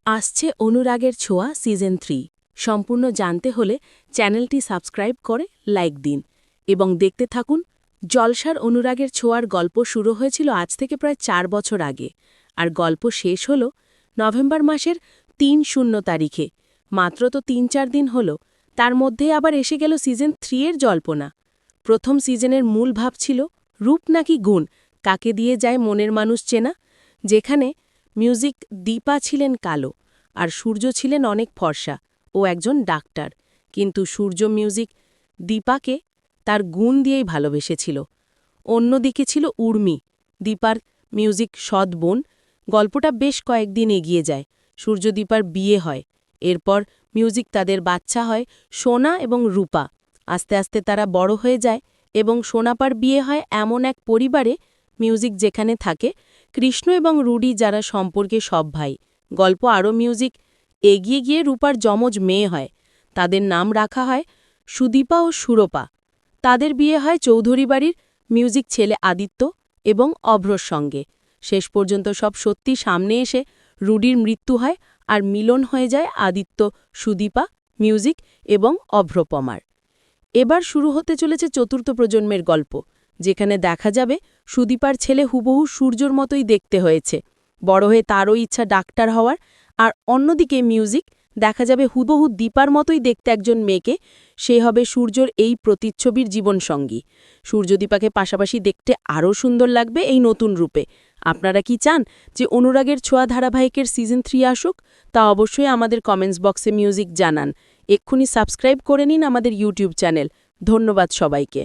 আসছে অনুরাগের ছোঁয়া সিজন 3। সম্পূর্ণ জানতে হলে চ্যানেলটি সাবস্ক্রাইব করে লাইক দিন এবং দেখতে থাকুন। জলসার অনুরাগের ছোঁয়ার গল্প শুরু হয়েছিল আজ থেকে প্রায় 4 বছর আগে, আর গল্প শেষ হল নভেম্বর মাসের 3 তারিখে। মাত্র তো 3-4 দিন হল, তার মধ্যে আবার এসে গেল সিজন 3 এর জল্পনা। প্রথম সিজনের মূল ভাব ছিল রূপ নাকি গুণ, কাকে দিয়ে যায় মনের মানুষ চেনা। যেখানে মিউজিক দীপা ছিলেন কালো আর সূর্য ছিলেন অনেক ফর্সা ও একজন ডাক্তার, কিন্তু সূর্য মিউজিক দীপাকে তার গুণ দিয়েই ভালোবেসেছিল। অন্যদিকে ছিল উর্মি, দীপার মিউজিক সৎ বোন। গল্পটা বেশ কয়েকদিন এগিয়ে যায়, সূর্য দীপার বিয়ে হয়, এরপর মিউজিক তাদের বাচ্চা হয় সোনা এবং রূপা। আস্তে আস্তে তারা বড় হয়ে যায় এবং সোনাপার বিয়ে হয় এমন এক পরিবারে মিউজিক যেখানে থাকে কৃষ্ণ এবং রুডি, যারা সম্পর্কে সব ভাই। গল্প আরও মিউজিক এগিয়ে গিয়ে রূপার যমজ মেয়ে হয়, তাদের নাম রাখা হয় সুদীপা ও সুরপা। তাদের বিয়ে হয় চৌধুরী বাড়ির মিউজিক ছেলে আদিত্য এবং অভ্রর সঙ্গে। শেষ পর্যন্ত সব সত্যি সামনে এসে রুডির মৃত্যু হয় আর মিলন হয়ে যায় আদিত্য, সুদীপা, মিউজিক এবং অভ্রপমার। এবার শুরু হতে চলেছে চতুর্থ প্রজন্মের গল্প, যেখানে দেখা যাবে সুদীপার ছেলে হুবহু সূর্যর মতোই দেখতে হয়েছে, বড় হয়ে তারও ইচ্ছা ডাক্তার হওয়ার। আর অন্যদিকে মিউজিক দেখা যাবে হুবহু দীপার মতোই দেখতে একজন মেয়েকে, সে হবে সূর্যর এই প্রতিচ্ছবির জীবনসঙ্গী। সূর্যদীপাকে পাশাপাশি দেখতে আরও সুন্দর লাগবে এই নতুন রূপে। আপনারা কি চান যে অনুরাগের ছোঁয়া ধারাবাহিকের সিজন 3 আসুক? তা অবশ্যই আমাদের কমেন্টস বক্সে মিউজিক জানান। এক্ষুনি সাবস্ক্রাইব করে নিন আমাদের ইউটিউব চ্যানেল। ধন্যবাদ সবাইকে।